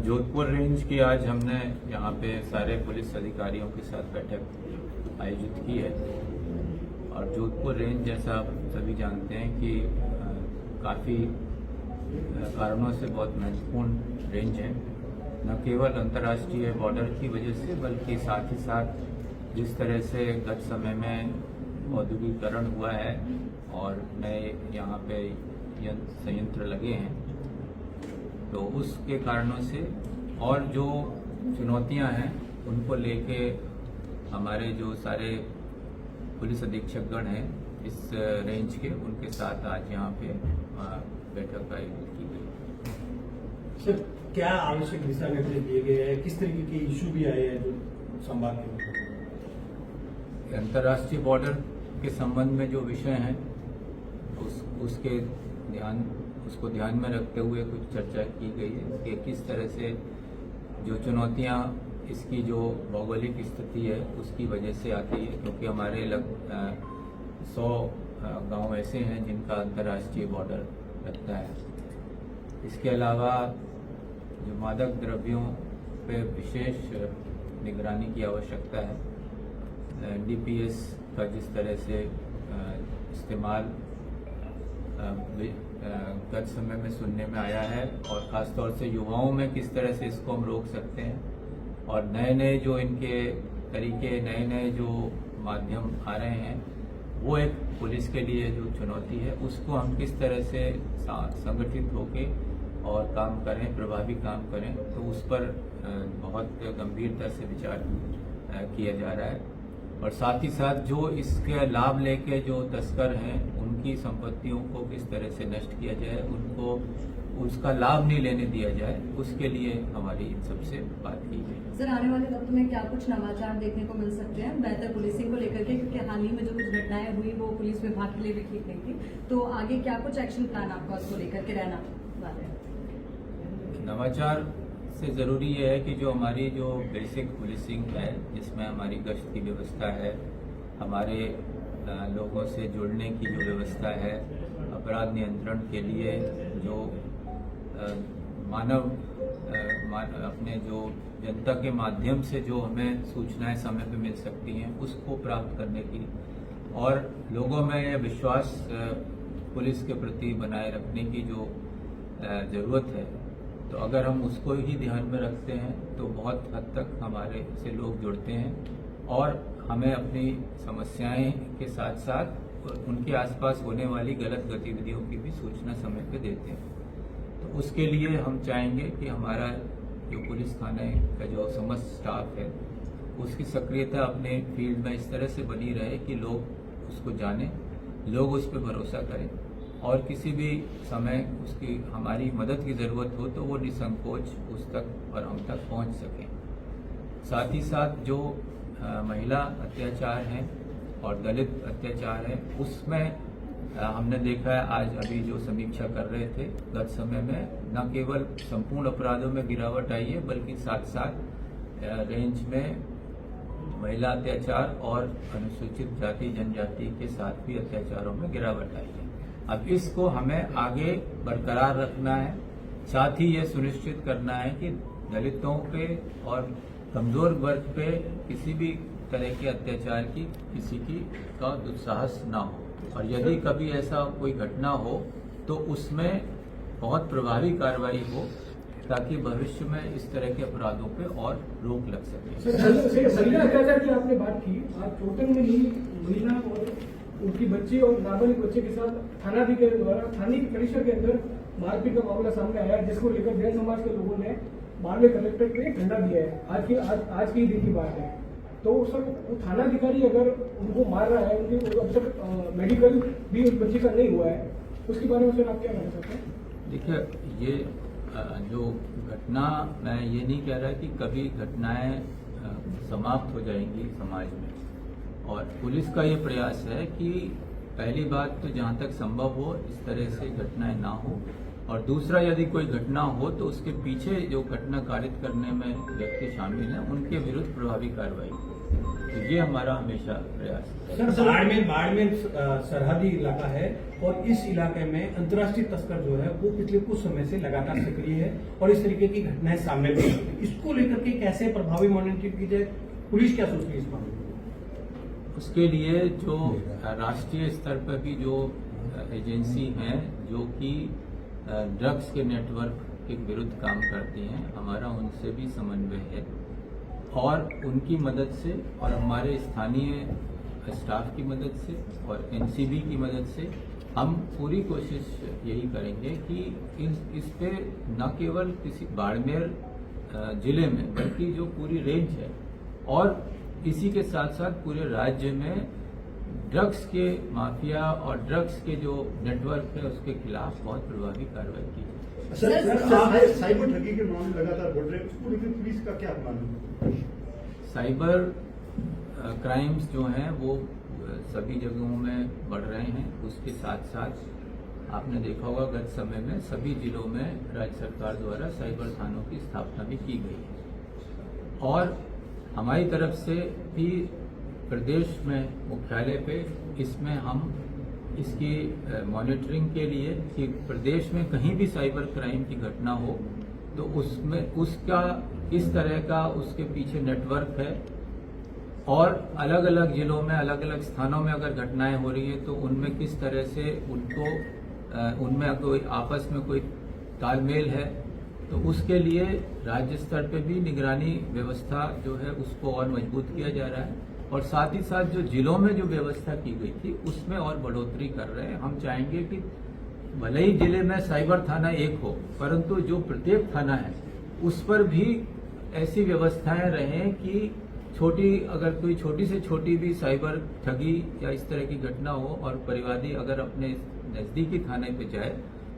Jodhpur range की आज हमने यहाँ पे सारे पुलिस अधिकारियों के साथ बैठक आयोजित की है। और जोधपुर रेंज जैसा आप सभी जानते हैं कि काफ़ी कारणों से बहुत महत्वपूर्ण रेंज है, न केवल अंतर्राष्ट्रीय बॉर्डर की वजह से बल्कि साथ ही साथ जिस तरह से गत समय में औद्योगिकरण हुआ है और नए यहाँ पे संयंत्र लगे हैं, तो उसके कारणों से और जो चुनौतियां हैं उनको लेके हमारे जो सारे पुलिस अधीक्षकगण हैं इस रेंज के, उनके साथ आज यहाँ पे बैठक आयोजित की गई। सर, क्या आवश्यक दिशा निर्देश दिए गए हैं, किस तरीके के इशू भी आए हैं जो संभाग के अंतर्राष्ट्रीय बॉर्डर के संबंध में जो विषय हैं उसको ध्यान में रखते हुए कुछ चर्चा की गई है कि किस तरह से जो चुनौतियां इसकी जो भौगोलिक स्थिति है उसकी वजह से आती है, क्योंकि हमारे 100 गांव ऐसे हैं जिनका अंतर्राष्ट्रीय बॉर्डर लगता है। इसके अलावा जो मादक द्रव्यों पे विशेष निगरानी की आवश्यकता है। डीपीएस का जिस तरह से इस्तेमाल गत समय में सुनने में आया है और ख़ासतौर से युवाओं में किस तरह से इसको हम रोक सकते हैं, और नए नए जो इनके तरीके, नए नए जो माध्यम आ रहे हैं, वो एक पुलिस के लिए जो चुनौती है उसको हम किस तरह से संगठित होके और काम करें, प्रभावी काम करें, तो उस पर बहुत गंभीरता से विचार किया जा रहा है। और साथ ही साथ जो इसके लाभ लेके जो तस्कर हैं उनकी संपत्तियों को किस तरह से नष्ट किया जाए, उनको उसका लाभ नहीं लेने दिया जाए, उसके लिए हमारी इन सबसे बात की गई। सर, आने वाले वक्त में क्या कुछ नवाचार देखने को मिल सकते हैं बेहतर पुलिसिंग को लेकर के, क्योंकि हाल ही में जो कुछ घटनाएं हुई वो पुलिस विभाग के लिए भी ठीक नहीं थी, तो आगे क्या कुछ एक्शन प्लान आपका उसको लेकर के रहना वाला है? नवाचार से ज़रूरी ये है कि जो हमारी जो बेसिक पुलिसिंग है, जिसमें हमारी गश्त की व्यवस्था है, हमारे लोगों से जुड़ने की जो व्यवस्था है, अपराध नियंत्रण के लिए जो अपने जो जनता के माध्यम से जो हमें सूचनाएं समय पे मिल सकती हैं उसको प्राप्त करने की, और लोगों में यह विश्वास पुलिस के प्रति बनाए रखने की जो ज़रूरत है, तो अगर हम उसको ही ध्यान में रखते हैं तो बहुत हद तक हमारे से लोग जुड़ते हैं और हमें अपनी समस्याएं के साथ साथ उनके आसपास होने वाली गलत गतिविधियों की भी सूचना समय पे देते हैं। तो उसके लिए हम चाहेंगे कि हमारा जो पुलिस थाने का जो समस्त स्टाफ है उसकी सक्रियता अपने फील्ड में इस तरह से बनी रहे कि लोग उसको जानें, लोग उस पर भरोसा करें, और किसी भी समय उसकी हमारी मदद की ज़रूरत हो तो वो निसंकोच उस तक और हम तक पहुंच सकें। साथ ही साथ जो महिला अत्याचार हैं और दलित अत्याचार है, उसमें हमने देखा है, आज अभी जो समीक्षा कर रहे थे, गत समय में न केवल संपूर्ण अपराधों में गिरावट आई है बल्कि साथ साथ रेंज में महिला अत्याचार और अनुसूचित जाति जनजाति के साथ भी अत्याचारों में गिरावट आई है। अब इसको हमें आगे बरकरार रखना है, साथ ही ये सुनिश्चित करना है कि दलितों पे और कमजोर वर्ग पे किसी भी तरह के अत्याचार की किसी की का दुस्साहस ना हो, और यदि कभी ऐसा कोई घटना हो तो उसमें बहुत प्रभावी कार्रवाई हो ताकि भविष्य में इस तरह के अपराधों पे और रोक लग सके। महिला अत्याचार की आपने बात की, आज टोटल में ही महिला और उनकी बच्ची और नाबालिग बच्चे के साथ थानाधिकारी द्वारा थाने के परिसर के अंदर मारपीट का मामला सामने आया, जिसको लेकर जैन समाज के लोगों ने मालवे कलेक्टर को एक झंडा दिया है। आज की दिन की बात है। तो सर, वो थानाधिकारी अगर उनको मार रहा है, उनकी अब तक मेडिकल भी उस बच्ची का नहीं हुआ है, उसके बारे में सर आप क्या कहना चाहते हैं? देखिए, ये जो घटना, मैं ये नहीं कह रहा कि कभी घटनाएं समाप्त हो जाएंगी समाज में, और पुलिस का ये प्रयास है कि पहली बात तो जहाँ तक संभव हो इस तरह से घटनाएं ना हो, और दूसरा यदि कोई घटना हो तो उसके पीछे जो घटना कारित करने में व्यक्ति शामिल हैं उनके विरुद्ध प्रभावी कार्रवाई। तो ये हमारा हमेशा प्रयास है। सर बाड़मेर सरहदी इलाका है और इस इलाके में अंतर्राष्ट्रीय तस्कर जो है वो पिछले कुछ समय से लगातार सक्रिय है और इस तरीके की घटनाएं सामने भी आती हैं। इसको लेकर के कैसे प्रभावी मॉनिटरिंग की जाए, पुलिस क्या सोचती है इस मामले में? उसके लिए जो राष्ट्रीय स्तर पर भी जो एजेंसी हैं जो कि ड्रग्स के नेटवर्क के विरुद्ध काम करती हैं, हमारा उनसे भी समन्वय है और उनकी मदद से और हमारे स्थानीय स्टाफ की मदद से और एनसीबी की मदद से हम पूरी कोशिश यही करेंगे कि इस पे न केवल किसी बाड़मेर जिले में बल्कि जो पूरी रेंज है और इसी के साथ साथ पूरे राज्य में ड्रग्स के माफिया और ड्रग्स के जो नेटवर्क है उसके खिलाफ बहुत प्रभावी कार्रवाई की जाए। साइबर ठगी के मामले लगातार बढ़ रहे हैं, उसको लेकर पुलिस का क्या प्लान है? साइबर क्राइम्स जो हैं वो सभी जगहों में बढ़ रहे हैं। उसके साथ साथ आपने देखा होगा गत समय में सभी जिलों में राज्य सरकार द्वारा साइबर थानों की स्थापना भी की गई है और हमारी तरफ से भी प्रदेश में मुख्यालय पे इसमें हम इसकी मॉनिटरिंग के लिए कि प्रदेश में कहीं भी साइबर क्राइम की घटना हो तो उसमें उसका किस तरह का उसके पीछे नेटवर्क है और अलग अलग जिलों में अलग अलग स्थानों में अगर घटनाएं हो रही है तो उनमें किस तरह से उनको उनमें कोई आपस में कोई तालमेल है, तो उसके लिए राज्य स्तर पे भी निगरानी व्यवस्था जो है उसको और मजबूत किया जा रहा है और साथ ही साथ जो जिलों में जो व्यवस्था की गई थी उसमें और बढ़ोतरी कर रहे हैं। हम चाहेंगे कि भले ही जिले में साइबर थाना एक हो परंतु जो प्रत्येक थाना है उस पर भी ऐसी व्यवस्थाएं रहें कि अगर कोई छोटी से छोटी भी साइबर ठगी या इस तरह की घटना हो और परिवादी अगर अपने नजदीकी थाने पे जाए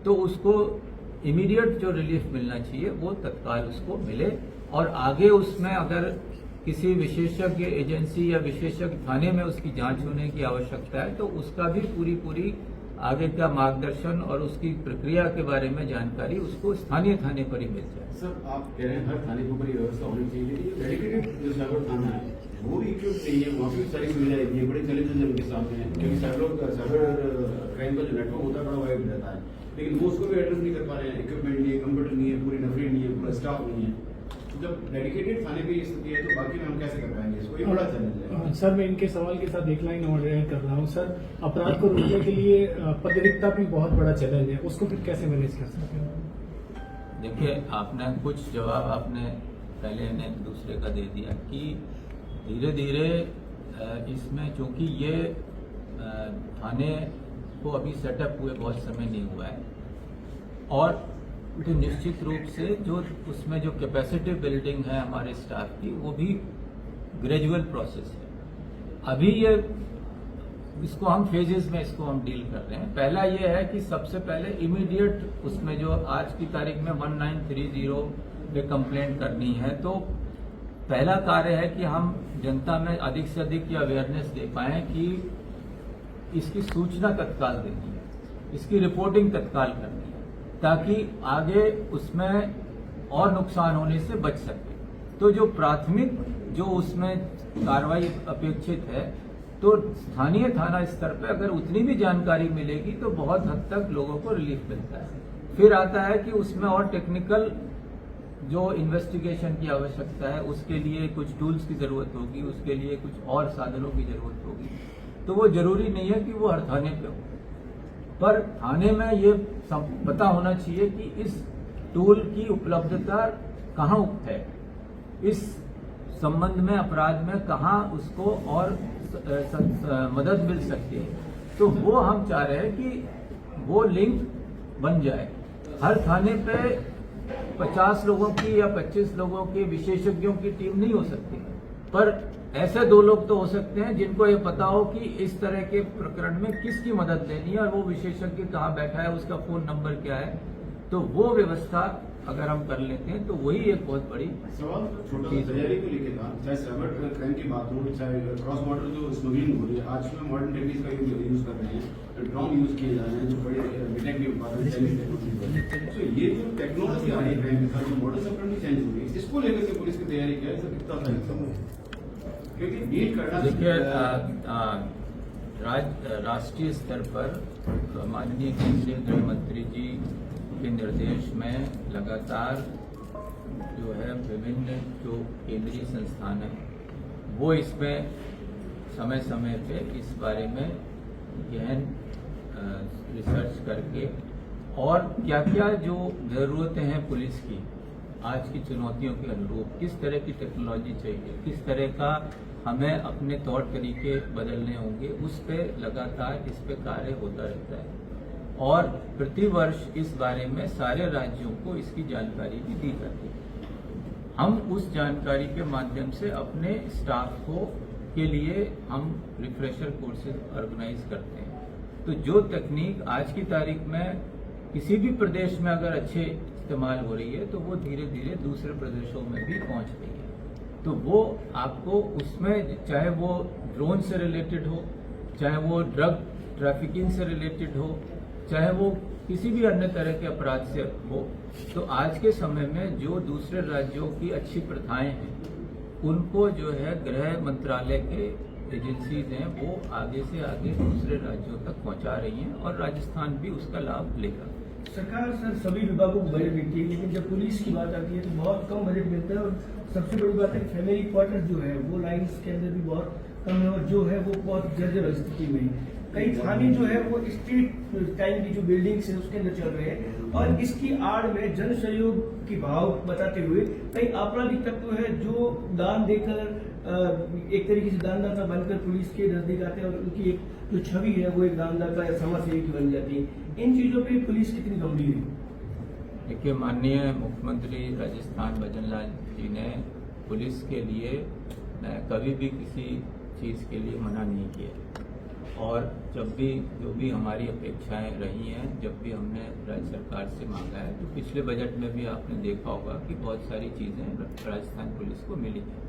तो उसको इमीडिएट जो रिलीफ मिलना चाहिए वो तत्काल उसको मिले और आगे उसमें अगर किसी विशेषज्ञ एजेंसी या विशेषज्ञ थाने में उसकी जांच होने की आवश्यकता है तो उसका भी पूरी आगे का मार्गदर्शन और उसकी प्रक्रिया के बारे में जानकारी उसको स्थानीय थाने पर ही मिल जाए। सर आप कह रहे हैं हर थाने के ऊपर ये व्यवस्था होनी चाहिए, लेकिन डेडिकेटेड जो साइबर थाना है वो भी क्यों चाहिए? वहाँ भी सारी सुविधाएं ये बड़े चैलेंजेस उनके सामने हैं क्योंकि साइबर क्राइम का जो नेटवर्क होता है बड़ा वाइड रहता है, लेकिन वो उसको भी एड्रेस नहीं कर पा रहे हैं। इक्विपमेंट नहीं है, कंप्यूटर नहीं है, पूरी नफरी नहीं है, पूरा स्टाफ नहीं है। जब डेडिकेटेड थाने की स्थिति है तो बाकी में हम कैसे कर पाएंगे इसको? ये बड़ा चैलेंज है। सर मैं इनके सवाल के साथ एक लाइन और ऐड कर रहा हूँ। सर अपराध को रोकने के लिए पदरिकता भी बहुत बड़ा चैलेंज है, उसको फिर कैसे मैनेज कर सकते हैं? देखिए आपने कुछ जवाब आपने पहले ने दूसरे का दे दिया कि धीरे धीरे इसमें चूंकि ये थाने को अभी सेटअप हुए बहुत समय नहीं हुआ है और तो निश्चित रूप से जो उसमें जो कैपेसिटी बिल्डिंग है हमारे स्टाफ की वो भी ग्रेजुअल प्रोसेस है। अभी ये इसको हम फेजेस में इसको हम डील कर रहे हैं। पहला ये है कि सबसे पहले इमीडिएट उसमें जो आज की तारीख में 1930 पे कंप्लेंट करनी है तो पहला कार्य है कि हम जनता में अधिक से अधिक ये अवेयरनेस दे पाएं कि इसकी सूचना तत्काल देनी है, इसकी रिपोर्टिंग तत्काल करनी है ताकि आगे उसमें और नुकसान होने से बच सके। तो जो प्राथमिक जो उसमें कार्रवाई अपेक्षित है तो स्थानीय थाना स्तर पर अगर उतनी भी जानकारी मिलेगी तो बहुत हद तक लोगों को रिलीफ मिलता है। फिर आता है कि उसमें और टेक्निकल जो इन्वेस्टिगेशन की आवश्यकता है उसके लिए कुछ टूल्स की जरूरत होगी, उसके लिए कुछ और साधनों की जरूरत होगी। तो वो जरूरी नहीं है कि वो हर थाने पे हो, पर थाने में ये पता होना चाहिए कि इस टूल की उपलब्धता कहाँ है, इस संबंध में अपराध में कहाँ उसको और मदद मिल सकती है। तो वो हम चाह रहे हैं कि वो लिंक बन जाए। हर थाने पे 50 लोगों की या 25 लोगों की विशेषज्ञों की टीम नहीं हो सकती, पर ऐसे 2 लोग तो हो सकते हैं जिनको ये पता हो कि इस तरह के प्रकरण में किसकी मदद लेनी है और वो विशेषज्ञ कहाँ बैठा है, उसका फोन नंबर क्या है। तो वो व्यवस्था अगर हम कर लेते हैं तो वही एक बहुत बड़ी सवाल छोटा सा तैयारी को लेके था, चाहे साइबर क्राइम की बात हो, चाहे क्रॉस बॉर्डर जो स्मगलिंग हो रही है, आज में मॉडर्न टेक्निक्स का यूज कर रहे हैं, ड्रोन यूज किए जा रहे हैं जो बड़े डिटेक्टिव उत्पादन। तो ये जो टेक्नोलॉजी आ रही है क्राइम के साथ, मॉडल ऑपरेंडी चेंज हो रही है, इसको लेकर के पुलिस की तैयारी क्या है, कितना क्योंकि नीट करना देखिए राष्ट्रीय स्तर पर माननीय केंद्रीय गृह मंत्री जी के निर्देश में लगातार जो है विभिन्न जो केंद्रीय संस्थान हैं वो इसमें समय समय पे इस बारे में गहन रिसर्च करके और क्या क्या जो ज़रूरतें हैं पुलिस की आज की चुनौतियों के अनुरूप किस तरह की टेक्नोलॉजी चाहिए, किस तरह का हमें अपने तौर तरीके बदलने होंगे, उस पे लगातार इस पे कार्य होता रहता है और प्रतिवर्ष इस बारे में सारे राज्यों को इसकी जानकारी भी दी जाती है। हम उस जानकारी के माध्यम से अपने स्टाफ को के लिए हम रिफ्रेशर कोर्सेज ऑर्गेनाइज करते हैं। तो जो तकनीक आज की तारीख में किसी भी प्रदेश में अगर अच्छे इस्तेमाल हो रही है तो वो धीरे धीरे दूसरे प्रदेशों में भी पहुंच रही है। तो वो आपको उसमें चाहे वो ड्रोन से रिलेटेड हो, चाहे वो ड्रग ट्रैफिकिंग से रिलेटेड हो, चाहे वो किसी भी अन्य तरह के अपराध से हो, तो आज के समय में जो दूसरे राज्यों की अच्छी प्रथाएं हैं उनको जो है गृह मंत्रालय के एजेंसीज हैं वो आगे से आगे दूसरे राज्यों तक पहुंचा रही हैं और राजस्थान भी उसका लाभ लेगा। सरकार सर सभी विभागों को बजट मिलती है, लेकिन जब पुलिस की बात आती है तो बहुत कम बजट मिलता है और सबसे बड़ी बात है फैमिली क्वार्टर जो है वो लाइन्स के अंदर भी बहुत कम है और जो है वो बहुत जर्जर स्थिति में है। कई थाने जो है वो स्ट्रीट टाइम की जो बिल्डिंग्स है उसके अंदर चल रहे हैं और इसकी आड़ में जन सहयोग की भाव बताते हुए कई आपराधिक तत्व है जो दान देकर एक तरीके से दानदाता बनकर पुलिस के नजदीक आते हैं और उनकी एक जो छवि है वो एक दानदाता या समाजसेवी की बन जाती है। इन चीजों पे पुलिस कितनी गंभीर है? देखिए माननीय मुख्यमंत्री राजस्थान भजन लाल जी ने पुलिस के लिए कभी भी किसी चीज के लिए मना नहीं किया और जब भी जो भी हमारी अपेक्षाएं रही हैं, जब भी हमने राज्य सरकार से मांगा है तो पिछले बजट में भी आपने देखा होगा कि बहुत सारी चीजें राजस्थान पुलिस को मिली हैं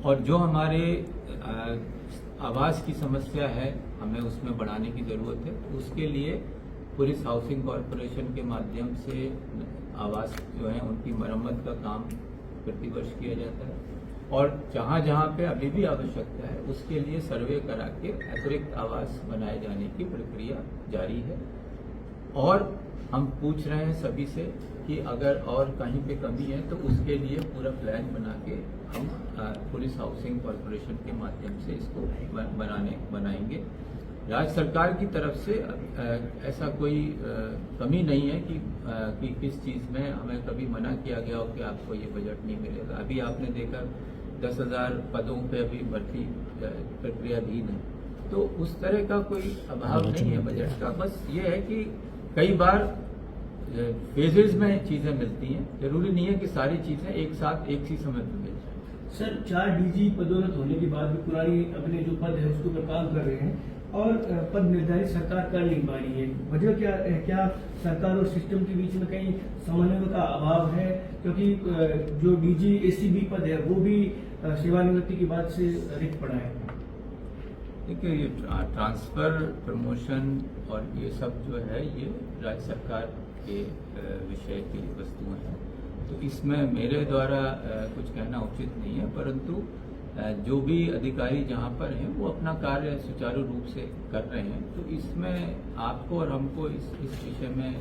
और जो हमारे आवास की समस्या है हमें उसमें बढ़ाने की जरूरत है। उसके लिए पुलिस हाउसिंग कॉरपोरेशन के माध्यम से आवास जो है उनकी मरम्मत का काम प्रतिवर्ष किया जाता है और जहां जहां पे अभी भी आवश्यकता है उसके लिए सर्वे करा के अतिरिक्त आवास बनाए जाने की प्रक्रिया जारी है और हम पूछ रहे हैं सभी से कि अगर और कहीं पे कमी है तो उसके लिए पूरा प्लान बना के हम पुलिस हाउसिंग कॉरपोरेशन के माध्यम से इसको बनाएंगे। राज्य सरकार की तरफ से ऐसा कोई कमी नहीं है कि किस चीज में हमें कभी मना किया गया हो कि आपको ये बजट नहीं मिलेगा। अभी आपने देखा 10,000 पदों पे अभी भर्ती प्रक्रियाधीन है तो उस तरह का कोई अभाव नहीं है बजट का। बस ये है कि कई बार फेजेज में चीजें मिलती हैं, जरूरी नहीं है कि सारी चीजें एक साथ एक ही समय पर मिल जाए। सर 4 डीजी पदोन्नत होने के बाद भी पुरानी अपने जो पद है उसके ऊपर काम कर रहे हैं और पद निर्धारित सरकार कर नहीं पा रही है। वजह क्या है? क्या सरकार और सिस्टम के बीच में कहीं समन्वय का अभाव है? क्योंकि जो डीजी एसीबी पद है वो भी सेवानिवृत्ति के बाद से रिक्त पड़ा है। देखिए ये ट्रांसफर प्रमोशन और ये सब जो है ये राज्य सरकार के विषय की वस्तुएं हैं तो इसमें मेरे द्वारा कुछ कहना उचित नहीं है, परंतु जो भी अधिकारी जहां पर हैं वो अपना कार्य सुचारू रूप से कर रहे हैं। तो इसमें आपको और हमको इस विषय में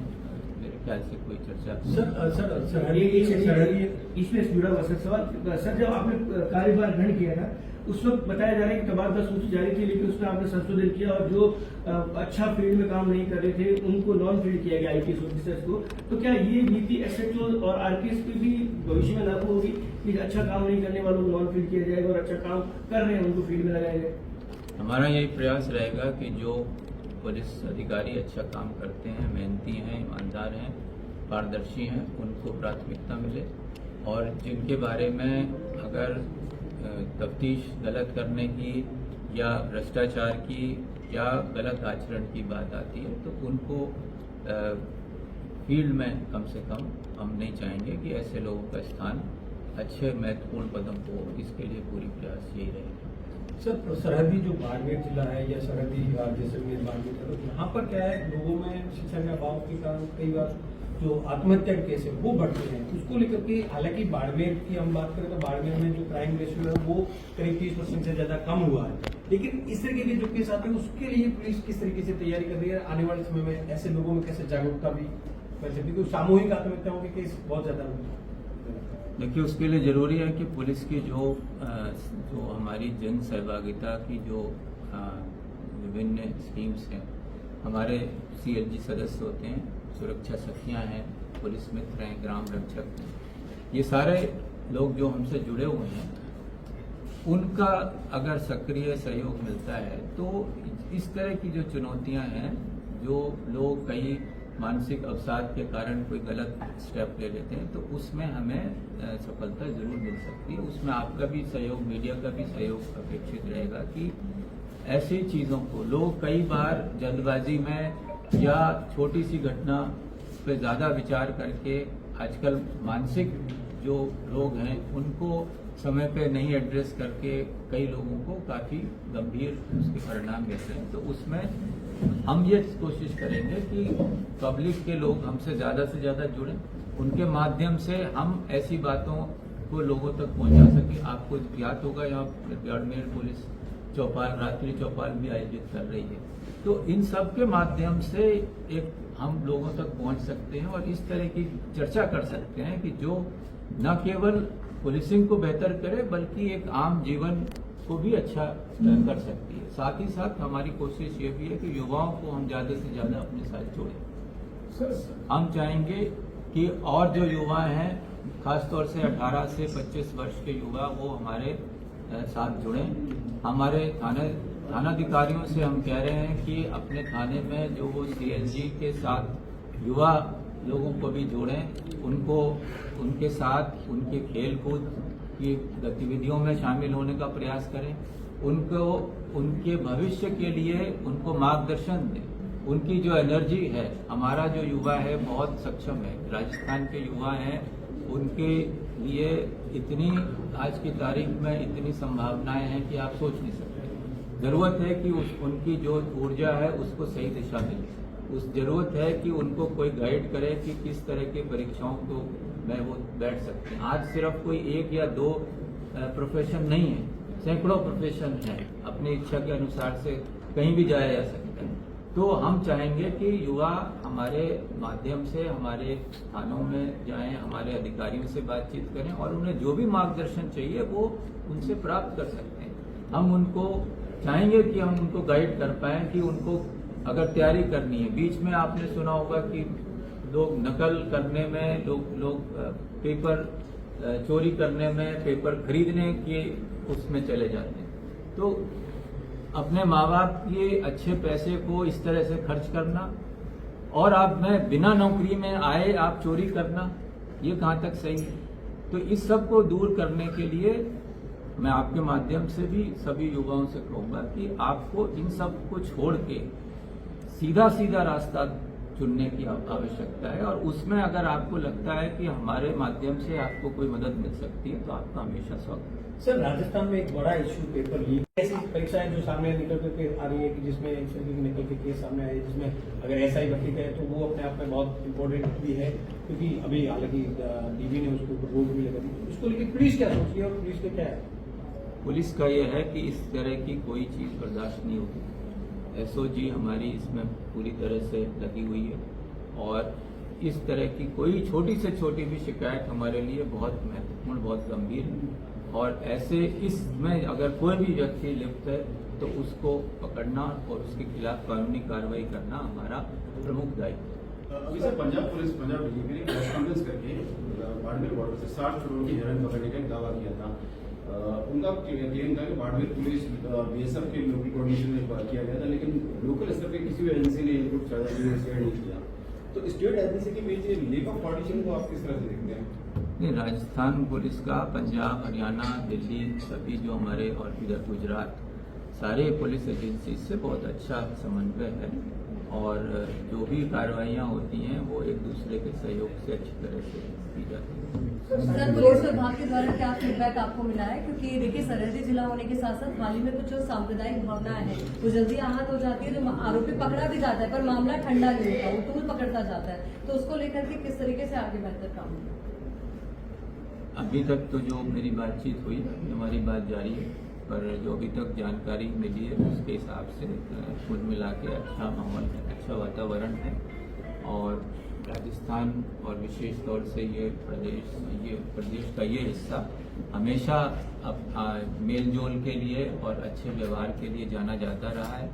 मेरे ख्याल से कोई चर्चा इसमें जुड़ा हुआ सर सवाल सर जब आपने कार्यभार ग्रहण किया था उस वक्त बताया जा रहा है कि तबादला सूची जारी थी लेकिन उसमें आपने संशोधन किया और जो अच्छा फील्ड में काम नहीं कर रहे थे उनको नॉन फील्ड किया गया आईपीएस ऑफिसर्स को। तो क्या ये नीति एसएचओ और आरपीएस पे भी भविष्य में लागू होगी कि अच्छा काम नहीं करने वालों को नॉन फील्ड किया जाएगा और अच्छा काम कर रहे हैं उनको फील्ड में लगाया जाए? हमारा यही प्रयास रहेगा कि जो पुलिस अधिकारी अच्छा काम करते हैं, मेहनती हैं, ईमानदार हैं, पारदर्शी हैं, उनको प्राथमिकता मिले और जिनके बारे में अगर तफ्तीश गलत करने की या भ्रष्टाचार की या गलत आचरण की बात आती है तो उनको फील्ड में कम से कम हम नहीं चाहेंगे कि ऐसे लोगों का स्थान अच्छे महत्वपूर्ण पदों को इसके लिए पूरी प्रयास यही रहेगा। सर सरहदी जो बाड़मेर जिला है या सरहदी जैसलमेर बाड़मेर जिला यहाँ पर क्या है लोगों में शिक्षा के अभाव के कारण कई बार जो आत्महत्या के केस है वो बढ़ते हैं, उसको लेकर के हालांकि बाड़मेर की हम बात करें तो बाड़मेर में जो क्राइम रेशियो है वो करीब 30% से ज्यादा कम हुआ है, लेकिन इस तरीके के जो केस आते हैं उसके लिए पुलिस किस तरीके से तैयारी कर रही है? आने वाले समय में ऐसे लोगों में कैसे जागरूकता भी कर सकती है, क्योंकि सामूहिक आत्महत्याओं के केस बहुत ज्यादा होते हैं। देखिए, उसके लिए जरूरी है कि पुलिस की जो हमारी जन सहभागिता की जो विभिन्न स्कीम्स हैं, हमारे CLG सदस्य होते हैं, सुरक्षा सखियां हैं, पुलिस मित्र हैं, ग्राम रक्षक हैं, ये सारे लोग जो हमसे जुड़े हुए हैं, उनका अगर सक्रिय सहयोग मिलता है तो इस तरह की जो चुनौतियां हैं, जो लोग कई मानसिक अवसाद के कारण कोई गलत स्टेप ले लेते हैं, तो उसमें हमें सफलता जरूर मिल सकती है। उसमें आपका भी सहयोग, मीडिया का भी सहयोग अपेक्षित रहेगा कि ऐसी चीज़ों को लोग कई बार जल्दबाजी में या छोटी सी घटना पे ज़्यादा विचार करके आजकल मानसिक जो लोग हैं उनको समय पे नहीं एड्रेस करके कई लोगों को काफ़ी गंभीर उसके परिणाम मिलते हैं। तो उसमें हम ये कोशिश करेंगे कि पब्लिक के लोग हमसे ज़्यादा से ज़्यादा जुड़ें, उनके माध्यम से हम ऐसी बातों को लोगों तक पहुंचा सकें। आपको याद होगा यहाँ बाड़मेर पुलिस चौपाल, रात्रि चौपाल भी आयोजित कर रही है, तो इन सब के माध्यम से एक हम लोगों तक पहुंच सकते हैं और इस तरह की चर्चा कर सकते हैं कि जो न केवल पुलिसिंग को बेहतर करे बल्कि एक आम जीवन को भी अच्छा कर सकती है। साथ ही साथ हमारी कोशिश ये भी है कि युवाओं को हम ज़्यादा से ज़्यादा अपने साथ जोड़ें। हम चाहेंगे कि और जो युवा हैं, खासतौर से 18 से 25 वर्ष के युवा, वो हमारे साथ जुड़ें। हमारे थानाधिकारियों से हम कह रहे हैं कि अपने थाने में जो वो CLG के साथ युवा लोगों को भी जोड़ें, उनको उनके साथ उनके खेल कूद की गतिविधियों में शामिल होने का प्रयास करें, उनको उनके भविष्य के लिए उनको मार्गदर्शन दें। उनकी जो एनर्जी है, हमारा जो युवा है बहुत सक्षम है, राजस्थान के युवा हैं, उनके लिए इतनी आज की तारीख में इतनी संभावनाएं हैं कि आप सोच नहीं सकते। जरूरत है कि उनकी जो ऊर्जा है उसको सही दिशा मिले। उस जरूरत है कि उनको कोई गाइड करे कि किस तरह के परीक्षाओं को में वो बैठ सकते हैं। आज सिर्फ कोई एक या दो प्रोफेशन नहीं है, सैकड़ों प्रोफेशन है, अपनी इच्छा के अनुसार से कहीं भी जाया जा सकता है। तो हम चाहेंगे कि युवा हमारे माध्यम से हमारे थानों में जाएं, हमारे अधिकारियों से बातचीत करें और उन्हें जो भी मार्गदर्शन चाहिए वो उनसे प्राप्त कर सकते हैं। हम उनको चाहेंगे कि हम उनको गाइड कर पाएं कि उनको अगर तैयारी करनी है, बीच में आपने सुना होगा कि लोग नकल करने में, लोग पेपर चोरी करने में, पेपर खरीदने के उसमें चले जाते हैं। तो अपने माँ बाप के अच्छे पैसे को इस तरह से खर्च करना और आप में बिना नौकरी में आए आप चोरी करना, ये कहाँ तक सही है? तो इस सब को दूर करने के लिए मैं आपके माध्यम से भी सभी युवाओं से कहूंगा कि आपको इन सब को छोड़ के सीधा सीधा रास्ता चुनने की आवश्यकता है और उसमें अगर आपको लगता है कि हमारे माध्यम से आपको कोई मदद मिल सकती है तो आपका हमेशा स्वागत है। सर, राजस्थान में एक बड़ा इश्यू पेपर लीक, ऐसी परीक्षाएं जो सामने निकल करके आ रही है कि जिसमें इस तरीके के निकल के केस सामने आए, जिसमें अगर SI भर्ती है तो वो अपने आप में बहुत इम्पोर्टेंट भी है, क्योंकि अभी हालांकि DB ने उसके ऊपर रोक भी लगा दी। उसको लेकर पुलिस क्या सोच रही है और पुलिस का क्या है? पुलिस का यह है कि इस तरह की कोई चीज बर्दाश्त नहीं होगी। SOG हमारी इसमें पूरी तरह से लगी हुई है और इस तरह की कोई छोटी से छोटी भी शिकायत हमारे लिए बहुत महत्वपूर्ण, बहुत गंभीर है और ऐसे इसमें अगर कोई भी व्यक्ति लिप्त है तो उसको पकड़ना और उसके खिलाफ कानूनी कार्रवाई करना हमारा प्रमुख दायित्व है। अभी sir Punjab police, Punjab DGP ने प्रेस कॉन्फ्रेंस करके बाड़मेर बॉर्डर से 60 करोड़ की हेरोइन पकड़ने का एक दावा किया था। उनका क्लेम था कि बाड़मेर पुलिस BSF के लोकल कोऑर्डिनेशन में किया गया था, लेकिन लोकल स्तर पे किसी भी एजेंसी ने इनपुट शेयर नहीं किया। तो स्टेट एजेंसी के बीच लेक ऑफ पार्टीशन को आप किस तरह से देखते हैं? नहीं, राजस्थान पुलिस का पंजाब, हरियाणा, दिल्ली, सभी जो हमारे और इधर गुजरात, सारे पुलिस एजेंसी से बहुत अच्छा समन्वय है और जो भी कार्रवाइयाँ होती हैं वो एक दूसरे के सहयोग से अच्छी तरह से की जाती है। सर, पुलिस विभाग के द्वारा क्या फीडबैक आपको मिला है? क्योंकि देखिए सरहदी जिला होने के साथ साथ हाल ही में कुछ जो सांप्रदायिक भावना है वो जल्दी आहत हो जाती है, जो आरोपी पकड़ा भी जाता है पर मामला ठंडा नहीं होता, वो तूल पकड़ता जाता है, तो उसको लेकर के किस तरीके से आगे बेहतर काम होगा? अभी तक तो जो मेरी बातचीत हुई, हमारी बात जारी है, पर जो अभी तक जानकारी मिली है उसके हिसाब से कुल मिला के अच्छा माहौल है, अच्छा वातावरण है। और राजस्थान और विशेष तौर से ये प्रदेश का ये हिस्सा हमेशा मेल जोल के लिए और अच्छे व्यवहार के लिए जाना जाता रहा है।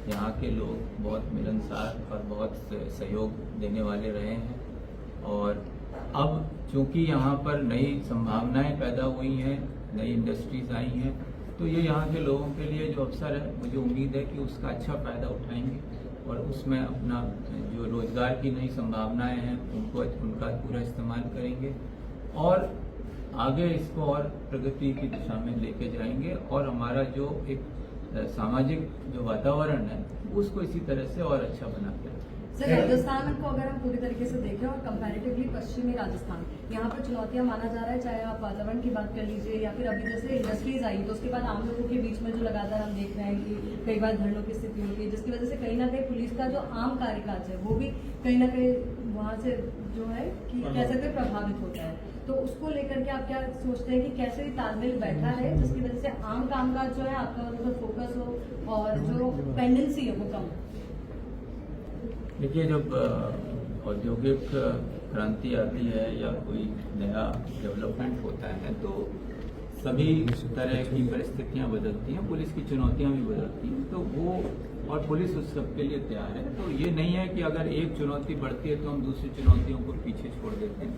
यहाँ के लोग बहुत मिलनसार और बहुत सहयोग देने वाले रहे हैं। और अब चूंकि यहाँ पर नई संभावनाएं पैदा हुई हैं, नई इंडस्ट्रीज आई हैं, तो ये यहाँ के लोगों के लिए जो अवसर है, मुझे उम्मीद है कि उसका अच्छा फायदा उठाएंगे और उसमें अपना जो रोजगार की नई संभावनाएं हैं उनका पूरा इस्तेमाल करेंगे और आगे इसको और प्रगति की दिशा में लेके जाएंगे। और हमारा जो एक सामाजिक जो वातावरण है उसको इसी तरह से और अच्छा बनाते हैं। सर, राजस्थान को अगर हम पूरी तरीके से देखें और कंपैरेटिवली पश्चिमी राजस्थान, यहाँ पर चुनौतियां माना जा रहा है, चाहे आप वातावरण की बात कर लीजिए या फिर अभी जैसे इंडस्ट्रीज आई तो उसके बाद आम लोगों के बीच में जो लगातार हम देख रहे हैं कि कई बार धरनों की स्थिति होती है, जिसकी वजह से कहीं ना कहीं पुलिस का जो आम कार्यकाज है वो भी कहीं ना कहीं वहाँ से जो है कि कह सकते प्रभावित होता है। तो उसको लेकर के आप क्या सोचते हैं कि कैसे तालमेल बैठा है जिसकी वजह से आम कामकाज जो है आपका उन पर फोकस हो और जो पेंडेंसी है वो कम हो? देखिए, जब औद्योगिक क्रांति आती है या कोई नया डेवलपमेंट होता है तो सभी तरह की परिस्थितियां बदलती हैं, पुलिस की चुनौतियां भी बदलती हैं, तो वो और पुलिस उस सब के लिए तैयार है। तो ये नहीं है कि अगर एक चुनौती बढ़ती है तो हम दूसरी चुनौतियों को पीछे छोड़ देते हैं।